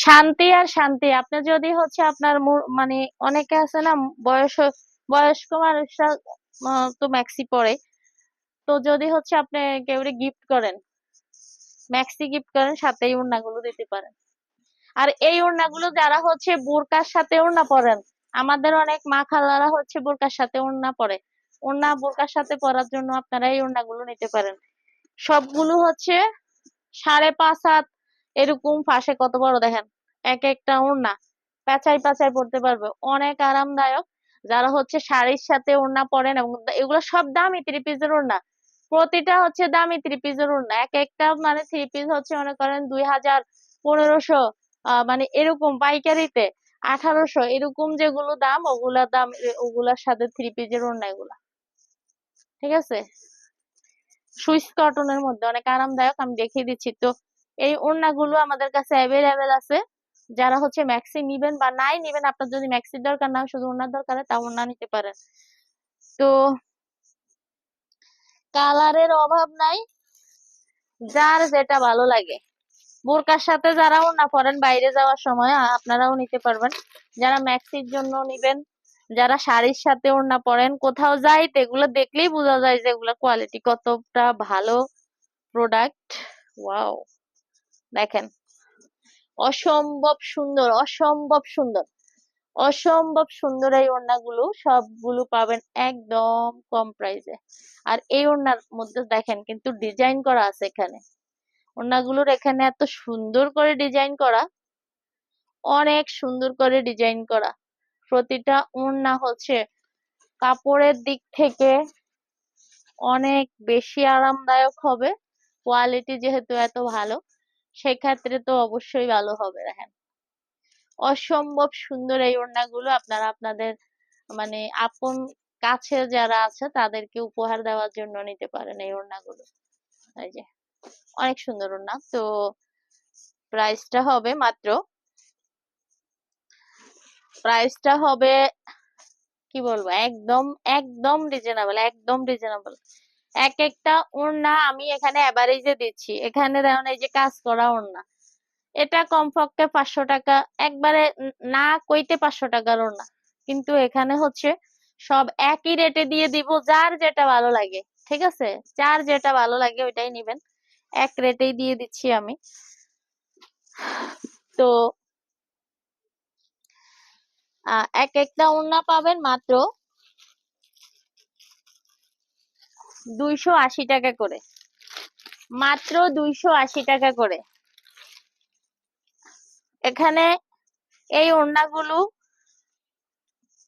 শান্তি আর শান্তি। আপনি যদি হচ্ছে আপনার মানে অনেকে আছে না, বয়স্ক মানুষরা তো ম্যাক্সি পরে। তো যদি হচ্ছে আপনি কেউ গিফট করেন, ম্যাক্সি গিফট করেন, সাথে এই ওড়নাগুলো দিতে পারেন। আর এই ওড়নাগুলো যারা হচ্ছে বোরকার সাথে ওড়না পরেন, আমাদের অনেক মা খালারা হচ্ছে বোরকার সাথে ওড়না পরে, ওড়না বোরকার সাথে পরার জন্য আপনারা এই ওড়নাগুলো নিতে পারেন। সবগুলো হচ্ছে 5.5 হাত এরকম, পাশে কত বড় দেখেন, এক একটা ওড়না পেঁচাই পেঁচাই পড়তে পারবে, অনেক আরামদায়ক। যারা হচ্ছে শাড়ির সাথে ওড়না পরেন, এবং এগুলো সব দামি 3 পিসের ওড়না, প্রতিটা হচ্ছে দামি 3 পিসের ওড়না। এক একটা মানে 3 পিস হচ্ছে মনে করেন 2000, 1500, মানে এরকম পাইকারিতে 1800 এরকম, যেগুলো দাম ওগুলা দাম, ওগুলার সাথে 3 পিসের ওড়না এগুলা, ঠিক আছে। সুইস কটনের মধ্যে অনেক আরামদায়ক, আমি দেখিয়ে দিচ্ছি। তো এই ওড়নাগুলো আমাদের কাছে অ্যাভেলেবেল আছে। যারা হচ্ছে ম্যাক্সি নিবেন বা নাই নিবেন, আপনার যদি ম্যাক্সির দরকার না, শুধু ওড়নার দরকার হয়, তা ওড়না নিতে পারেন। তো কালারের অভাব নাই, যার যেটা ভালো লাগে। বোরকার সাথে যারা ওড়না পরেন বাইরে যাওয়ার সময়, আপনারাও নিতে পারবেন। যারা ম্যাক্সির জন্য নিবেন, যারা শাড়ির সাথে ওড়না পরেন, কোথাও যাইতে, এগুলো দেখলেই বোঝা যায় যে এগুলা কোয়ালিটি কতটা ভালো প্রোডাক্ট। ওয়াও, দেখেন, অসম্ভব সুন্দর, অসম্ভব সুন্দর, অসম্ভব সুন্দর। এই ওড়নাগুলো সবগুলো পাবেন একদম কম প্রাইসে। আর এই ওড়নার মধ্যে দেখেন কিন্তু ডিজাইন করা আছে এখানে, ওড়নাগুলোর এখানে এত সুন্দর করে ডিজাইন করা, অনেক সুন্দর করে ডিজাইন করা। প্রতিটা ওড়না হচ্ছে কাপড়ের দিক থেকে অনেক বেশি আরামদায়ক হবে। কোয়ালিটি যেহেতু এত ভালো, সেক্ষেত্রে তো অবশ্যই ভালো হবে। দেখেন, অসম্ভব সুন্দর এই ওড়নাগুলো। আপনারা আপনাদের মানে আপন কাছে যারা আছে তাদেরকে উপহার দেওয়ার জন্য নিতে পারেন এই ওড়নাগুলো। এই যে অনেক সুন্দর ওড়না। তো প্রাইসটা হবে মাত্র, প্রাইসটা হবে কি বলবো, একদম একদম রিজনেবল, একদম রিজনেবল। এক একটা ওড়না আমি এখানে এভারেজে দিচ্ছি। এখানে দেখুন, এই যে কাজ করা ওড়না, এটা কমপক্ষে 500 টাকা, একবারে না কইতে 500 টাকার ওড়না। কিন্তু এখানে হচ্ছে সব একই রেটে দিয়ে দিব, যার যেটা ভালো লাগে, ঠিক আছে, যার যেটা ভালো লাগে ওইটাই নিবেন, এক রেটেই দিয়ে দিচ্ছি আমি। তো এক একটা ওড়না পাবেন মাত্র 280 টাকা করে, মাত্র 280 টাকা করে। এখানে এই ওড়নাগুলো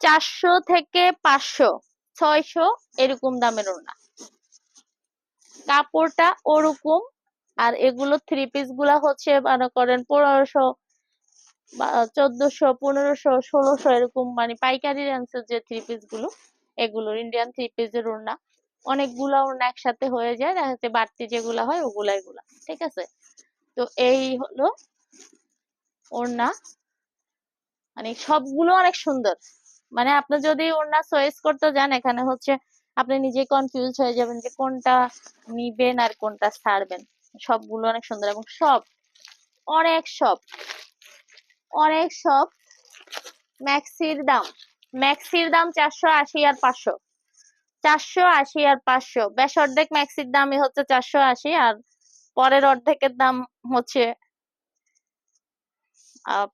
400 থেকে 500, 600 এরকম দামের ওড়না, কাপড়টা ওরকম। আর এগুলো 3 পিস গুলা হচ্ছে মনে করেন 1500 বা 1400, 1500, 1600 এরকম, মানে পাইকারি রেঞ্জের যে 3 পিস গুলো, এগুলো ইন্ডিয়ান 3 পিসের ওড়না। অনেকগুলা ওড়না একসাথে হয়ে যায়, দেখা যাচ্ছে বাড়তি যেগুলা হয় ওগুলা এগুলা, ঠিক আছে। তো এই হলো ওড়না, মানে সবগুলো অনেক সুন্দর। মানে আপনি যদি ওড়না চয়েস করতে যান, এখানে হচ্ছে আপনি নিজেই কনফিউজ হয়ে যাবেন যে কোনটা নিবেন আর কোনটা ছাড়বেন। সবগুলো অনেক সুন্দর, এবং সব অনেক সব অনেক সব। ম্যাক্সির দাম, ম্যাক্সির দাম 480 আর 500, 480 আর 500। বেশ অর্ধেক ম্যাক্সির দামই হচ্ছে 480, আর পরের অর্ধেকের দাম হচ্ছে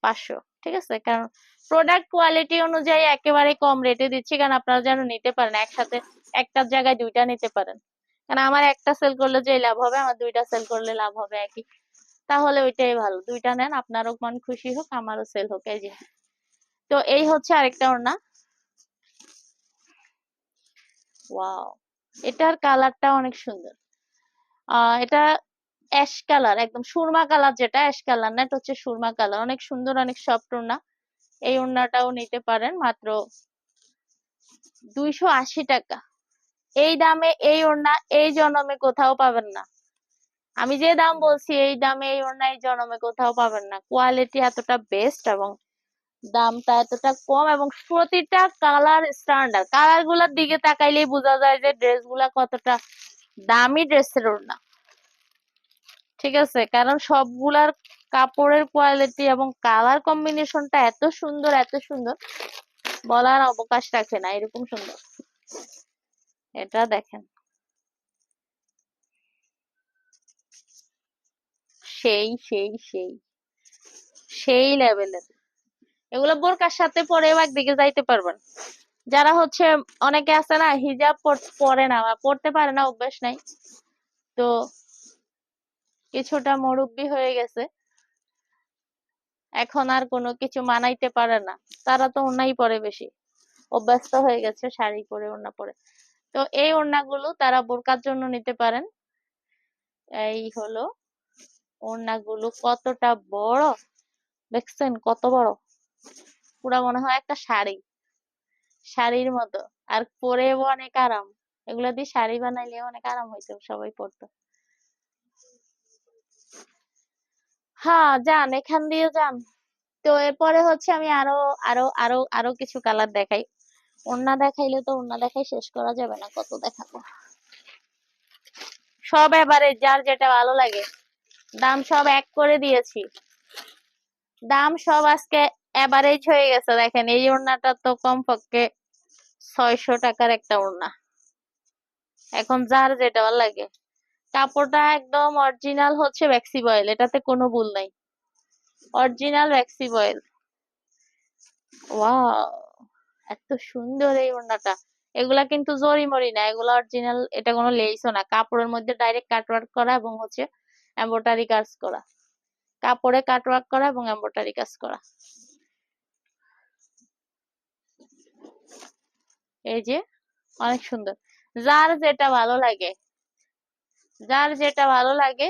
500, ঠিক আছে। কারণ প্রোডাক্ট কোয়ালিটি অনুযায়ী একেবারে কম রেটে দিচ্ছি, কারণ আপনারা যেন নিতে পারেন একসাথে, একটার জায়গায় দুইটা নিতে পারেন। কারণ আমার একটা সেল করলে যে লাভ হবে, আমার দুইটা সেল করলে লাভ হবে একই। তাহলে ওইটাই ভালো, দুইটা নেন, আপনারও মন খুশি হোক, আমারও সেল হোক। এই যে, তো এই হচ্ছে আরেকটা ওড়না। ওয়াও, এটার কালারটা অনেক সুন্দর। এটা অ্যাশ কালার, একদম সুরমা কালার, যেটা অ্যাশ কালার না, এটা হচ্ছে সুরমা কালার, অনেক সুন্দর, অনেক সফট ওড়না। এই ওড়নাটাও নিতে পারেন মাত্র 280 টাকা। এই দামে এই ওড়না এই জন্মে কোথাও পাবেন না। আমি যে দাম বলছি, এই দামে এই ওড়না এই জন্মে কোথাও পাবেন না। কোয়ালিটি এতটা বেস্ট, এবং দামটা এতটা কম, এবং প্রতিটা কালার স্ট্যান্ডার্ড। কালার গুলার দিকে তাকাইলেই বোঝা যায় যে ড্রেস গুলা কতটা দামি ড্রেসের ওড়না, ঠিক আছে। কারণ সবগুলার কাপড়ের কোয়ালিটি এবং কালার কম্বিনেশনটা এত সুন্দর, এত সুন্দর, বলার অবকাশ রাখে না, এরকম সুন্দর। এটা দেখেন, সেই সেই সেই সেই লেভেলের। এগুলো বোরকার সাথে পরেও একদিকে যাইতে পারবেন। যারা হচ্ছে, অনেকে আছে না হিজাব পরে না বা পড়তে পারে না, অভ্যাস নাই, তো কিছুটা মুরব্বি হয়ে গেছে, এখন আর কোনো কিছু মানাইতে পারে না, তারা তো ওড়নাই পরে বেশি, অভ্যস্ত হয়ে গেছে শাড়ি পরে ওড়না পরে। তো এই ওড়নাগুলো তারা বোরকার জন্য নিতে পারেন। এই হলো ওড়নাগুলো, কতটা বড় দেখছেন, কত বড়, পুরা মনে হয় একটা শাড়ি, শাড়ির মতো। আর পরেও অনেক আরাম, এগুলা দিয়ে শাড়ি বানাইলে অনেক আরাম হইতো, সবাই পরতো। হ্যাঁ যান, এখান দিয়ে যান। তো এরপরে হচ্ছে আমি আরো আরো আরো আরো কিছু কালার দেখাই। ওড়না দেখাইলে তো ওড়না দেখাই শেষ করা যাবে না, কত দেখাবো। সব এবারে যার যেটা ভালো লাগে, দাম সব এক করে দিয়েছি, দাম সব আজকে এভারেজ হয়ে গেছে। দেখেন এই ওড়নাটা তো কমপক্ষে 600 টাকার একটা ওড়না, এখন যার যেটা ভালো লাগে। কাপড়টা একদম অরিজিনাল হচ্ছে ভ্যাক্সি বয়েল, এটাতে কোনো ভুল নাই, অরিজিনাল ভ্যাক্সি বয়েল। ওয়াও, এত সুন্দর এই ওড়নাটা। এগুলা কিন্তু জরি মরি না, এগুলা অরিজিনাল, এটা কোনো লেসও না, কাপড়ের মধ্যে ডাইরেক্ট কাটওয়ার্ক করা এবং হচ্ছে এমব্রয়ডারি কাজ করা, কাপড়ে কাটওয়ার্ক করা এবং এমব্রয়ডারি কাজ করা। এই যে, অনেক সুন্দর। যার যেটা ভালো লাগে, যার যেটা ভালো লাগে,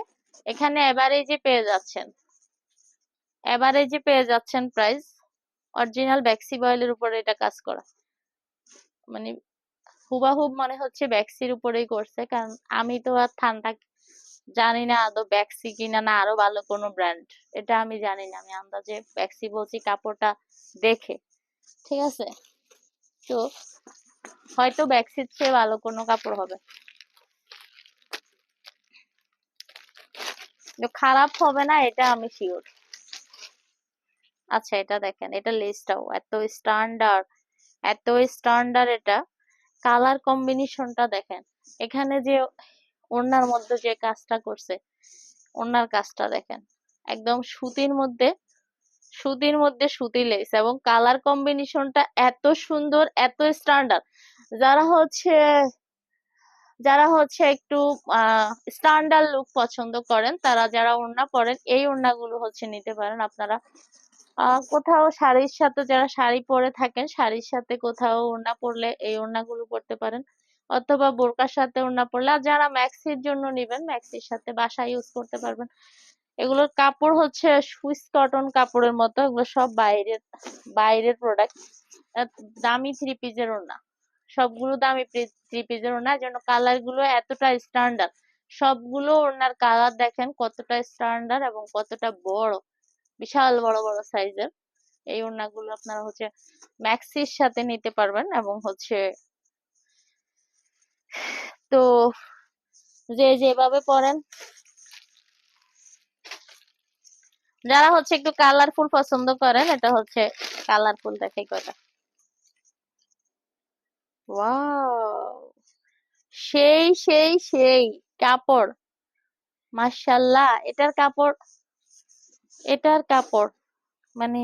এখানে এভারেজে পেয়ে যাচ্ছেন, এভারেজে পেয়ে যাচ্ছেন প্রাইস। অরিজিনাল ব্যাক্সি বয়েলের উপরে এটা কাজ করা, মানে হুবাহুব মনে হচ্ছে ব্যাক্সির উপরেই করছে, কারণ আমি তো আর ঠান্ডা জানি না আদৌ ব্যাক্সি কিনা না আরো ভালো কোনো ব্র্যান্ড, এটা আমি জানি না, আমি আন্দাজে ব্যাক্সি বলছি কাপড়টা দেখে, ঠিক আছে। তো হয়তো ব্যাক্সির চেয়ে ভালো কোনো কাপড় হবে, তো খারাপ হবে না এটা আমি শিওর। আচ্ছা এটা দেখেন, এটা লেসটাও এত স্ট্যান্ডার্ড, এত স্ট্যান্ডার্ড, এটা কালার কম্বিনেশনটা দেখেন, এখানে যে ওড়নার মধ্যে যে কাজটা করছে, ওড়নার কাজটা দেখেন, একদম সুতির মধ্যে, সুতির মধ্যে সুতি লেস, এবং কালার কম্বিনেশনটা এত সুন্দর, এত স্ট্যান্ডার্ড। যারা হচ্ছে, যারা হচ্ছে একটু স্ট্যান্ডার্ড লুক পছন্দ করেন, তারা যারা ওড়না পরেন, এই ওড়নাগুলো হচ্ছে নিতে পারেন আপনারা। কোথাও শাড়ির সাথে, যারা শাড়ি পরে থাকেন, শাড়ির সাথে কোথাও ওড়না পরলে এই ওড়নাগুলো পরতে পারেন, অথবা বোরকার সাথে ওড়না পরলে। আর যারা ম্যাক্সির জন্য নিবেন, ম্যাক্সির সাথে বাসায় ইউজ করতে পারবেন। এগুলোর কাপড় হচ্ছে সুইস কটন কাপড়ের মতো, এগুলো সব বাইরের, বাইরের প্রোডাক্ট। দামি থ্রি পিসের ওড়না, সবগুলো দামি থ্রি পিসের ওড়না, জন্য কালার গুলো এতটা স্ট্যান্ডার্ড। সবগুলো ওড়নার কালার দেখেন কতটা স্ট্যান্ডার্ড এবং কতটা বড়, বিশাল বড় বড় সাইজের। এই ওড়নাগুলো আপনারা হচ্ছে ম্যাক্সির সাথে নিতে পারবেন, এবং হচ্ছে তো যে যেভাবে পরেন, যারা হচ্ছে একটু কালারফুল পছন্দ করেন, এটা হচ্ছে কালারফুল দেখাই কয়টা। ওয়াও, সেই সেই সেই কাপড়, মাশাআল্লাহ। এটার কাপড়, এটার কাপড় মানে,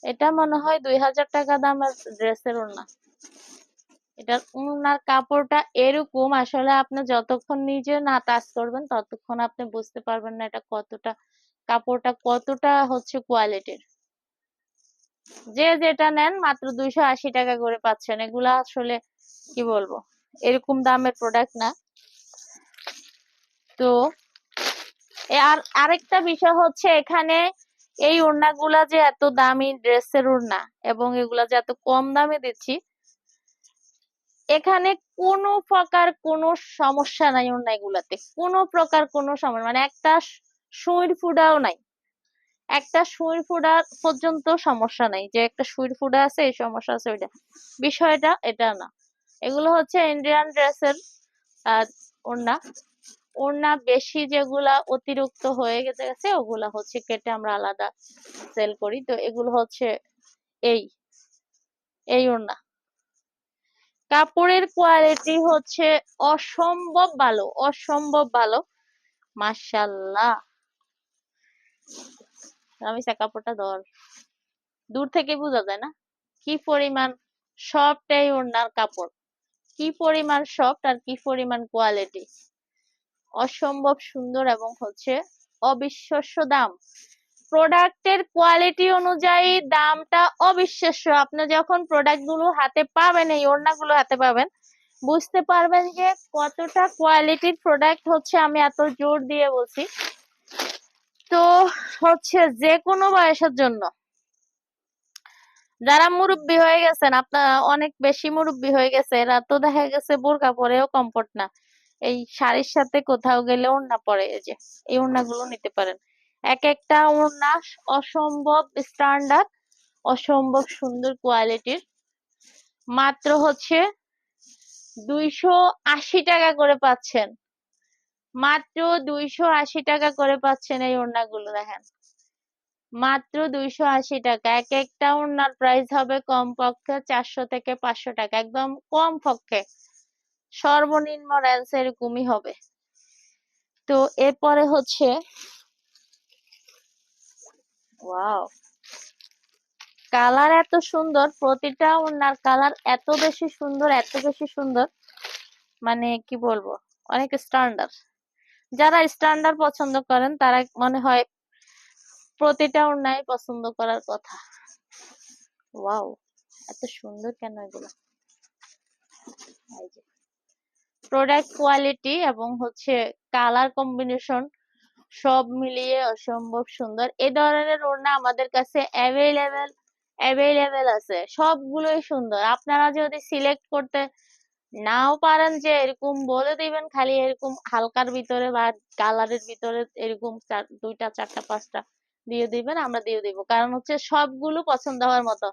এটা মনে হয় 2000 টাকা দামের ড্রেসের ওড়না। এটার ওড়নার কাপড়টা এরকম, আসলে আপনি যতক্ষণ নিজে না টাচ করবেন ততক্ষণ আপনি বুঝতে পারবেন না এটা কতটা, কাপড়টা কতটা হচ্ছে কোয়ালিটির। যে যেটা নেন মাত্র 280 টাকা করে পাচ্ছেন, এগুলা আসলে কি বলবো, এরকম দামের প্রোডাক্ট না। তো আর আরেকটা বিষয় হচ্ছে, এখানে এই ওড়নাগুলা যে এত দামি ড্রেসের ওড়না, এবং এগুলা যে এত কম দামে দিচ্ছি, এখানে কোনো প্রকার কোনো সমস্যা নাই, ওড়নাগুলাতে কোনো প্রকার কোনো সমস্যা, মানে একটা সুইর ফুডাও নাই, একটা সুইর ফুডা পর্যন্ত সমস্যা নাই, যে একটা সুইর ফুডা আছে এই সমস্যা আছে ওইটা, বিষয়টা এটা না। এগুলো হচ্ছে ইন্ডিয়ান ড্রেসের ওড়না, ওড়না বেশি যেগুলা অতিরিক্ত হয়ে গেছে ওগুলা হচ্ছে কেটে আমরা আলাদা সেল করি। তো এগুলো হচ্ছে এই এই ওড়না। কাপড়ের কোয়ালিটি হচ্ছে অসম্ভব ভালো, অসম্ভব ভালো। মাশাআল্লাহ। রামিসা কাপড়টা ধর, দূর থেকে বোঝা যায় না কি পরিমাণ সফট এই ওড়নার কাপড়, কি পরিমাণ সফট আর কি পরিমাণ কোয়ালিটি, অসম্ভব সুন্দর এবং হচ্ছে অবিশ্বাস্য দাম। প্রোডাক্টের কোয়ালিটি অনুযায়ী দামটা অবিশ্বাস্য। আপনি যখন প্রোডাক্ট গুলো হাতে পাবেন, এই ওড়নাগুলো হাতে পাবেন, বুঝতে পারবেন যে কতটা কোয়ালিটির প্রোডাক্ট হচ্ছে। আমি এত জোর দিয়ে বলছি। তো হচ্ছে যে কোনো বয়সের জন্য, যারা মুরব্বী হয়ে গেছেন, আপনারা অনেক বেশি মুরব্বী হয়ে গেছে, এরা তো দেখা গেছে বোরকা পরেও কমফোর্ট না, এই শাড়ির সাথে কোথাও গেলে ওড়না পরে, এই যে এই ওড়নাগুলো নিতে পারেন। এক একটা ওড়না অসম্ভব স্ট্যান্ডার্ড, অসম্ভব সুন্দর কোয়ালিটির। মাত্র হচ্ছে 280 টাকা করে পাচ্ছেন, মাত্র 280 টাকা করে পাচ্ছেন এই ওড়নাগুলো। দেখেন মাত্র 280 টাকা। এক একটা ওড়নার প্রাইস হবে কমপক্ষে 400 থেকে 500 টাকা, একদম কম পক্ষে, সর্বনিম্ন রেঞ্জ এরকমই হবে। তো এরপরে হচ্ছে ওয়াও, কালার এত সুন্দর, প্রতিটা ওড়নার কালার এত বেশি সুন্দর, এত বেশি সুন্দর, মানে কি বলবো, অনেক স্ট্যান্ডার্ড। যারা স্ট্যান্ডার্ড পছন্দ করেন তারা মনে হয় প্রতিটা ওড়নাই পছন্দ করার কথা। ওয়াও, এত সুন্দর কেন এগুলো! প্রোডাক্ট কোয়ালিটি এবং হচ্ছে কালার কম্বিনেশন সব মিলিয়ে অসম্ভব সুন্দর। এই ধরনের ওড়না আমাদের কাছে অ্যাভেলেবেল আছে, সবগুলোই সুন্দর। আপনারা যদি সিলেক্ট করতে নাও পারেন, যে এরকম বলে দিবেন খালি এরকম হালকার ভিতরে বা কালারের ভিতরে এরকম দুইটা চারটা পাঁচটা দিয়ে দিবেন, আমরা দিয়ে দিব। কারণ হচ্ছে সবগুলো পছন্দ হওয়ার মতো,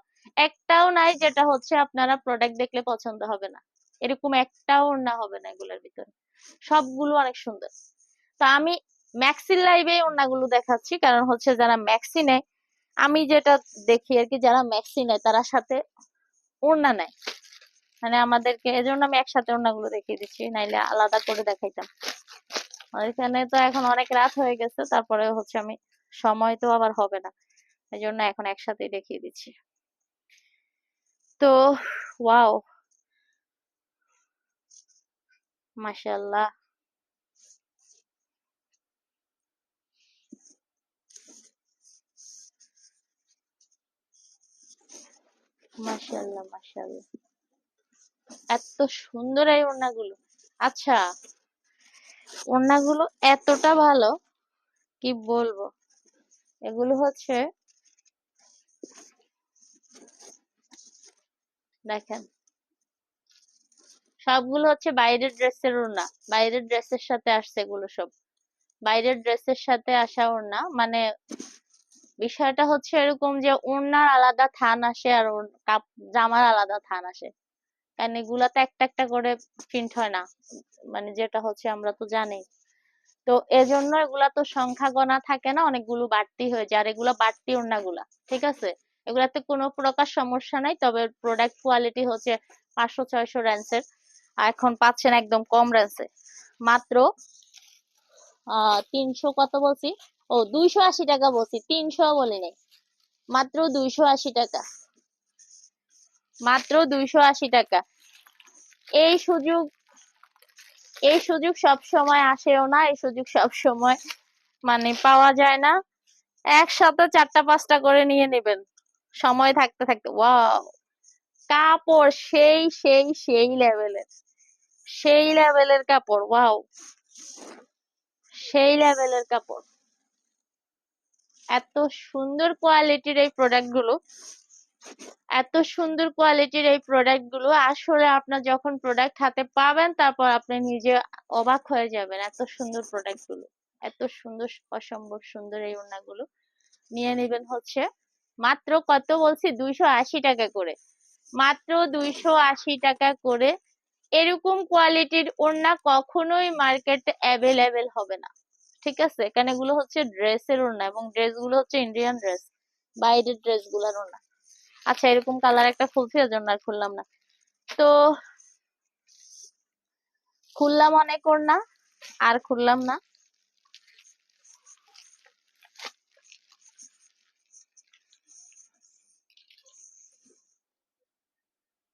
একটাও নাই যেটা হচ্ছে আপনারা প্রোডাক্ট দেখলে পছন্দ হবে না, এরকম একটাও ওড়না হবে না এগুলোর ভিতরে, সবগুলো অনেক সুন্দর। তো আমি ম্যাক্সির লাইভে ওড়নাগুলো দেখাচ্ছি, কারণ হচ্ছে যারা ম্যাক্সি নেয়, আমি যেটা দেখি আর কি, যারা ম্যাক্সি নেয় তারা সাথে ওড়না নেয়, মানে আমাদেরকে, এজন্য আমি একসাথে ওড়নাগুলো দেখিয়ে দিচ্ছি, নাইলে আলাদা করে দেখাইতাম। আর এখানে তো এখন অনেক রাত হয়ে গেছে, তারপরে হচ্ছে আমি সময় তো আবার হবে না, এই জন্য এখন একসাথেই দেখিয়ে দিচ্ছি। তো ওয়াও, মাশাআল্লাহ, মাশাআল্লাহ, মাশাআল্লাহ, এত সুন্দর এই ওড়নাগুলো। আচ্ছা, ওড়নাগুলো এতটা ভালো, কি বলবো, এগুলো হচ্ছে দেখেন, সবগুলো হচ্ছে বাইরের ড্রেসের ওড়না, বাইরের ড্রেসের সাথে আসছে এগুলো সব, বাইরের ড্রেসের সাথে আসা ওড়না। মানে বিষয়টা হচ্ছে এরকম যে ওড়নার আলাদা থান আসে আর জামার আলাদা থান আসে, কারণ এগুলাতে একটা একটা করে প্রিন্ট হয় না, মানে যেটা হচ্ছে আমরা তো জানি। তো এজন্য এগুলা তো সংখ্যা গণা থাকে না, অনেকগুলো বাড়তি হয়ে যায়, আর এগুলা বাড়তি ওড়নাগুলা, ঠিক আছে, এগুলাতে কোনো প্রকার সমস্যা নাই। তবে প্রোডাক্ট কোয়ালিটি হচ্ছে 500-600 রেঞ্জের, আর এখন পাচ্ছেন একদম কম রেঞ্জে, মাত্র 300 কত বলছি, ও 280 টাকা বলছি, 300 বলি নাই, মাত্র 280 টাকা, মাত্র 280 টাকা। এই সুযোগ, এই সুযোগ সব সময় আসেও না, এই সুযোগ সব সময় মানে পাওয়া যায় না। একসাথে 4টা 5টা করে নিয়ে নেবেন সময় থাকতে থাকতে। ওয়াও, কাপড় সেই সেই সেই লেভেলের, সেই লেভেলের কাপড়। ওয়াও, সেই লেভেলের কাপড়, এত সুন্দর কোয়ালিটির এই প্রোডাক্ট গুলো, এত সুন্দর কোয়ালিটির এই প্রোডাক্ট গুলো আসলে আপনার যখন প্রোডাক্ট হাতে পাবেন তারপর আপনি নিজে অবাক হয়ে যাবেন, এত সুন্দর প্রোডাক্ট গুলো, এত সুন্দর, অসম্ভব সুন্দর এই ওড়নাগুলো। নিয়ে নেবেন হচ্ছে মাত্র কত বলছি, 280 টাকা করে, মাত্র 280 টাকা করে এরকম কোয়ালিটির ওড়না কখনোই মার্কেটে অ্যাভেলেবেল হবে না। ঠিক আছে, কারণ এগুলো হচ্ছে ড্রেসের ওড়না এবং ড্রেসগুলো হচ্ছে ইন্ডিয়ান ড্রেস, বাইরের ড্রেসগুলোর ওড়না। আচ্ছা, এরকম কালার একটা খুলছি, এজন্য আর খুললাম না। তো খুললাম অনেক ওড়না, আর খুললাম না।